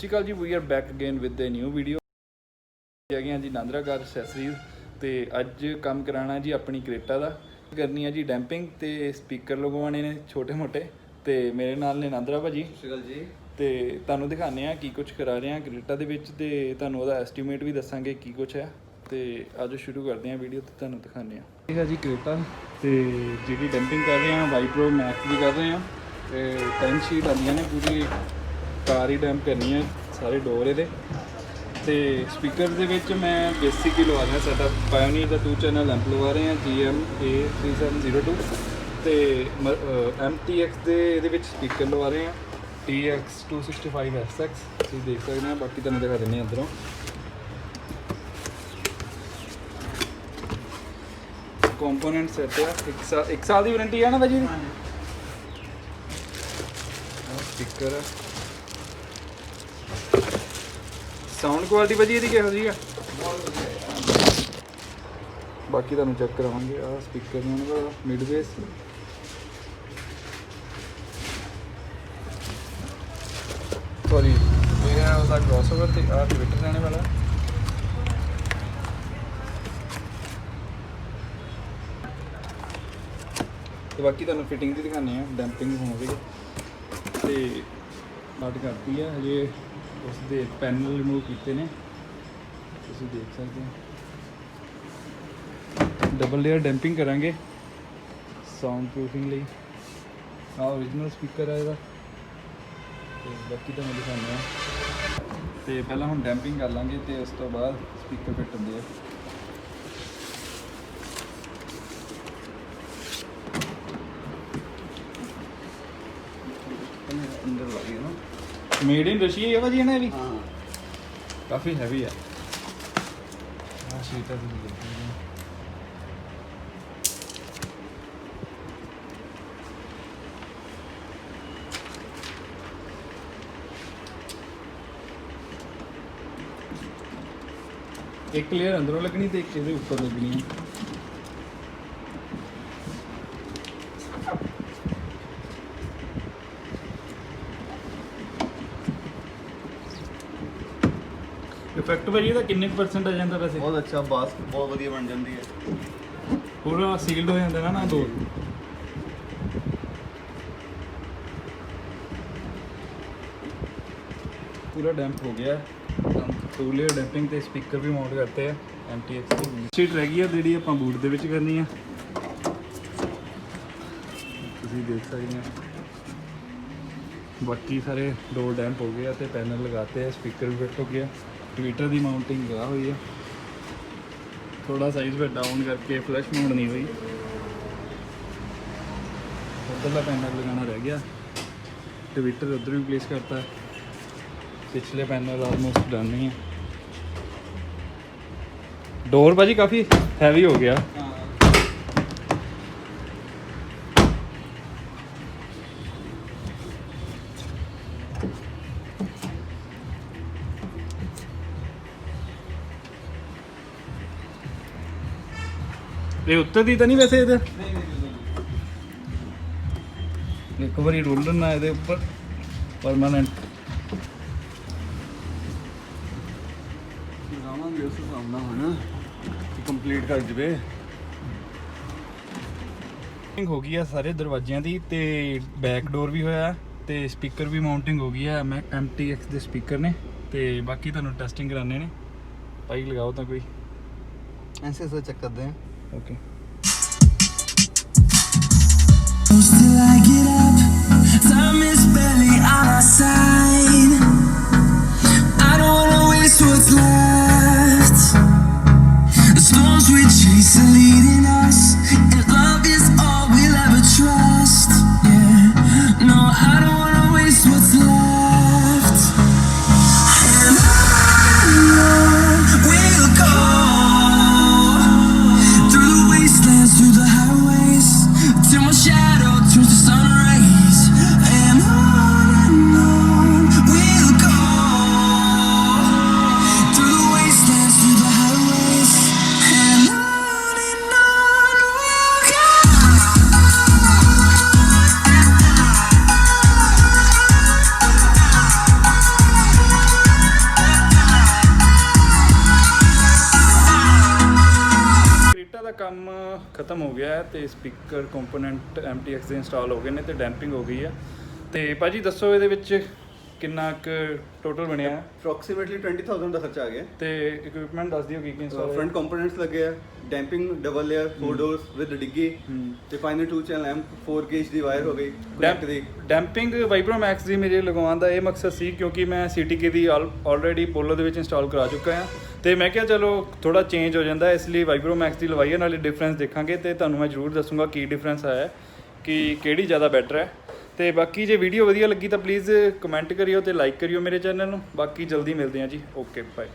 ਸਤਿ ਜੀ, we are back again with a new video. ਹੈਗੇ ਹਾਂ ਜੀ ਨਾਂਦਰਾ ਕਾਰ ਐਕਸੈਸਰੀਜ਼ ਤੇ ਅੱਜ ਕੰਮ ਕਰਾਉਣਾ ਜੀ ਆਪਣੀ ਕ੍ਰੇਟਾ ਦਾ। ਕਰਨੀ ਹੈ ਜੀ ਡੈਂਪਿੰਗ ਤੇ ਸਪੀਕਰ ਲਗਵਾਉਣੇ ਨੇ ਛੋਟੇ ਮੋਟੇ ਤੇ ਮੇਰੇ ਨਾਲ ਨੇ ਨਾਂਦਰਾ ਭਾਜੀ। ਸਤਿ ਸ਼੍ਰੀ ਅਕਾਲ ਜੀ। ਤੇ ਤੁਹਾਨੂੰ ਦਿਖਾਉਂਦੇ ਹਾਂ ਕੀ ਕੁਝ ਕਰਾ ਰਹੇ ਹਾਂ ਕ੍ਰੇਟਾ ਦੇ ਵਿੱਚ ਤੇ ਤੁਹਾਨੂੰ ਉਹਦਾ ਐਸਟੀਮੇਟ ਵੀ ਦੱਸਾਂਗੇ ਕੀ ਕੁਝ ਹੈ। ਤੇ ਅੱਜ ਸ਼ੁਰੂ ਕਰਦੇ ਹਾਂ ਵੀਡੀਓ ਤੇ ਤੁਹਾਨੂੰ ਦਿਖਾਉਂਦੇ ਹਾਂ। ਇਹ ਹੈ ਜੀ ਕ੍ਰੇਟਾ ਤੇ ਜਿਹੜੀ ਡੈਂਪਿੰਗ ਕਰ ਰਹੇ ਹਾਂ ਵਾਈਬਰੋਮੈਕਸ ਦੀ ਕਰ ਰਹੇ ਹਾਂ ਤੇ 10 ਸ਼ੀਟ ਆਉਂਦੀਆਂ ਨੇ, ਪੂਰੀ ਕਾਰ ਹੀ ਡੈਂਪ ਕਰਨੀ ਹੈ, ਸਾਰੇ ਡੋਰ ਇਹਦੇ। ਤੇ ਸਪੀਕਰ ਦੇ ਵਿੱਚ ਮੈਂ ਬੇਸਿਕ ਹੀ ਲਵਾ ਰਿਹਾ ਸੈਟਅਪ, ਪਾਇਓਨੀਅਰ ਦਾ 2 ਚੈਨਲ ਐਂਪ ਲਵਾ ਰਹੇ ਹਾਂ GM-A3702 ਤੇ MTX ਦੇ ਇਹਦੇ ਵਿੱਚ ਸਪੀਕਰ ਲਵਾ ਰਹੇ ਹਾਂ TX265SX। ਤੁਸੀਂ ਦੇਖ ਸਕਦੇ ਹੋ, ਬਾਕੀ ਤੁਹਾਨੂੰ ਦਿਖਾ ਦਿੰਦੇ ਹਾਂ ਅੰਦਰੋਂ। ਕੰਪੋਨੈਂਟ ਸੈਟ ਹੈ, ਇੱਕ ਸਾਲ ਦੀ ਵਾਰੰਟੀ ਹੈ ਨਾ ਭਾਜੀ? ਸਪੀਕਰ ਹੈ, ਸਾਊਂਡ ਕੁਆਲਿਟੀ ਭਾਜੀ ਇਹਦੀ ਕਿਹੋ ਜਿਹੀ ਆ? ਬਾਕੀ ਤੁਹਾਨੂੰ ਚੈੱਕ ਕਰਾਵਾਂਗੇ। ਆਹ ਸਪੀਕਰ ਨੇ ਉਹਨਾਂ ਦਾ ਮਿਡ ਬੇਸ, ਸੌਰੀ ਇਹ ਹੈ ਉਹਦਾ ਕ੍ਰੋਸਓਵਰ ਤੇ ਆਹ ਟਵਿੱਟਰ ਰਹਿਣੇ ਵਾਲਾ। ਤੇ ਬਾਕੀ ਤੁਹਾਨੂੰ ਫਿਟਿੰਗ ਦੀ ਦਿਖਾਉਂਦੇ ਆ, ਡੈਂਪਿੰਗ ਹੋਵੇਗੀ ਤੇ ਸਟਾਰਟ ਕਰਤੀ ਹੈ ਹਜੇ। ਉਸਦੇ ਪੈਨਲ ਰਿਮੂਵ ਕੀਤੇ ਨੇ, ਤੁਸੀਂ ਦੇਖ ਸਕਦੇ ਹੋ। ਡਬਲ ਲੇਅਰ ਡੈਂਪਿੰਗ ਕਰਾਂਗੇ ਸਾਊਂਡ ਪ੍ਰੂਫਿੰਗ ਲਈ। ਆਹ ਓਰੀਜਨਲ ਸਪੀਕਰ ਹੈ ਇਹਦਾ ਤੇ ਬਾਕੀ ਤੁਹਾਨੂੰ ਦਿਖਾਉਂਦੇ ਹਾਂ। ਤੇ ਪਹਿਲਾਂ ਹੁਣ ਡੈਂਪਿੰਗ ਕਰ ਲਾਂਗੇ ਤੇ ਉਸ ਤੋਂ ਬਾਅਦ ਸਪੀਕਰ ਫਿੱਟ ਹੁੰਦੇ ਆ। ਅੰਦਰ ਲੱਗੀ ਨਾ, ਮੇਡ ਇਨ ਰਸ਼ੀਆ ਹੈ ਭਾਜੀ ਨਾ ਇਹ ਵੀ? ਹਾਂ, ਕਾਫੀ ਹੈਵੀ ਹੈ। ਆਹ ਸ਼ੀਟ ਹੈ, ਤੁਸੀਂ ਦੇਖ ਸਕਦੇ ਹੋ। ਇੱਕ ਲੇਅਰ ਅੰਦਰੋਂ ਲੱਗਣੀ ਤੇ ਇੱਕ ਇਹਦੇ ਉੱਪਰ ਲੱਗਣੀ ਹੈ। ਇਫੈਕਟ ਭਾਜੀ ਇਹਦਾ ਕਿੰਨੇ % ਆ ਜਾਂਦਾ ਵੈਸੇ? ਬਹੁਤ ਅੱਛਾ, ਬਾਸ ਬਹੁਤ ਵਧੀਆ ਬਣ ਜਾਂਦੀ ਹੈ, ਪੂਰਾ ਸੀਲਡ ਹੋ ਜਾਂਦਾ ਨਾ ਦੋ। पूरा डैम्प हो गया है। 2 लेयर डैम्पिंग ਤੇ ਸਪੀਕਰ ਵੀ ਮਾਊਂਟ ਕਰਤੇ ਆ MTX ਦੀ। ਸੀਟ ਰਹਿ ਗਈ ਆ ਜਿਹੜੀ ਆਪਾਂ ਬੂਟ ਦੇ ਵਿੱਚ ਕਰਨੀ ਆ, ਤੁਸੀਂ ਦੇਖ ਸਕਦੇ ਆ। ਬਾਕੀ ਸਾਰੇ ਡੋਰ ਡੈਂਪ ਹੋ ਗਏ ਆ ਤੇ ਪੈਨਲ ਲਗਾਤੇ ਆ, ਸਪੀਕਰ ਵੀ ਫਿੱਟ ਹੋ ਗਿਆ। ਟਵਿੱਟਰ ਦੀ ਮਾਊਂਟਿੰਗ ਲਗਾ ਹੋਈ ਹੈ, ਥੋੜਾ ਸਾਈਜ਼ ਫਿਰ ਡਾਊਨ ਕਰਕੇ ਫਲੈਸ਼ ਮਾਊਂਟ ਨਹੀਂ ਹੋਈ। ਉੱਧਰਲਾ ਪੈਨਲ ਲਗਾਉਣਾ ਰਹਿ ਗਿਆ, ਟਵਿੱਟਰ ਉੱਧਰ ਵੀ ਪਲੇਸ ਕਰਤਾ। पिछले पैनल ऑलमोस्ट डन नहीं है। डोर भाजी काफ़ी हैवी हो गया। ये उत्तर दी तो नहीं वैसे इधर एक बारी रोलर ना ये ऊपर परमानेंट ਉਸ ਹਿਸਾਬ ਨਾਲ ਹੁਣ ਕੰਪਲੀਟ ਕਰ ਜਵੇ। ਹੋ ਗਈ ਆ ਸਾਰੇ ਦਰਵਾਜ਼ਿਆਂ ਦੀ ਤੇ ਬੈਕ ਡੋਰ ਵੀ ਹੋਇਆ ਤੇ ਸਪੀਕਰ ਵੀ ਮਾਊਂਟਿੰਗ ਹੋ ਗਈ ਆ MTX ਦੇ ਸਪੀਕਰ ਨੇ। ਤੇ ਬਾਕੀ ਤੁਹਾਨੂੰ ਟੈਸਟਿੰਗ ਕਰਾਣੇ ਨੇ, ਭਾਈ ਲਗਾਓ ਤਾਂ ਕੋਈ ਐਸੇ ਚੈੱਕ ਕਰਦੇ ਹਾਂ। Okay Time is barely on our side. I don't wanna waste what's left. The storms we chase are leading us, and love is all we'll ever trust. Yeah, no, I don't wanna waste what's left. And on we'll go, through the wastelands, through the highways, till my shadow turns to sun rays. And on ਕੰਮ ਖਤਮ ਹੋ ਗਿਆ ਹੈ ਤੇ speaker component MTX ਦੇ install ਹੋ ਗਏ ਨੇ ਤੇ ਡੈਂਪਿੰਗ ਹੋ ਗਈ ਹੈ। ਤੇ ਭਾਜੀ ਦੱਸੋ ਇਹਦੇ ਵਿੱਚ ਕਿੰਨਾ ਕੁ ਟੋਟਲ ਬਣਿਆ ਹੈ? ਅਪਰੋਕਸੀਮੇਟਲੀ 20,000 ਦਾ ਖਰਚਾ ਆ ਗਿਆ। ਤੇ ਇਕਵਿਪਮੈਂਟ ਦੱਸ ਦਿਓ ਕੀ ਕੀ ਇੰਸਟਾਲ ਫਰੰਟ ਕੰਪੋਨੈਂਟਸ ਲੱਗੇ ਆ, damping double layer 4 doors with ਡਿੱਗੀ ਤੇ ਫਾਈਨਲ 2 ਚੈਨਲ ਐਮ 4 ਗੇਜ ਦੀ ਵਾਇਰ ਹੋ ਗਈ ਕਨੈਕਟ ਦੀ। ਡੈਂਪਿੰਗ ਵਾਈਬਰੋਮੈਕਸ ਦੀ ਮੇਰੇ ਲਗਵਾਉਣ ਦਾ ਇਹ ਮਕਸਦ ਸੀ ਕਿਉਂਕਿ ਮੈਂ CTK ਦੀ ਆਲਰੇਡੀ ਪੋਲੋ ਦੇ ਵਿੱਚ ਇੰਸਟਾਲ ਕਰਾ ਚੁੱਕਾ ਹਾਂ ਤੇ ਮੈਂ ਕਿਹਾ ਚਲੋ ਥੋੜਾ ਚੇਂਜ ਹੋ ਜਾਂਦਾ ਇਸ ਲਈ ਵਾਈਬਰੋਮੈਕਸ ਦੀ ਲਵਾਈ ਹੈ, ਨਾਲੇ ਡਿਫਰੈਂਸ ਦੇਖਾਂਗੇ ਤੇ ਤੁਹਾਨੂੰ ਮੈਂ ਜ਼ਰੂਰ ਦੱਸੂੰਗਾ ਕੀ ਡਿਫਰੈਂਸ ਆਇਆ ਕਿ ਕਿਹੜੀ ਜ਼ਿਆਦਾ ਬੈਟਰ ਹੈ। ਤੇ ਬਾਕੀ ਜੇ ਵੀਡੀਓ ਵਧੀਆ ਲੱਗੀ ਤਾਂ ਪਲੀਜ਼ ਕਮੈਂਟ ਕਰਿਓ ਤੇ ਲਾਈਕ ਕਰਿਓ ਮੇਰੇ ਚੈਨਲ ਨੂੰ। ਬਾਕੀ ਜਲਦੀ ਮਿਲਦੇ ਹਾਂ ਜੀ, ਓਕੇ ਬਾਏ।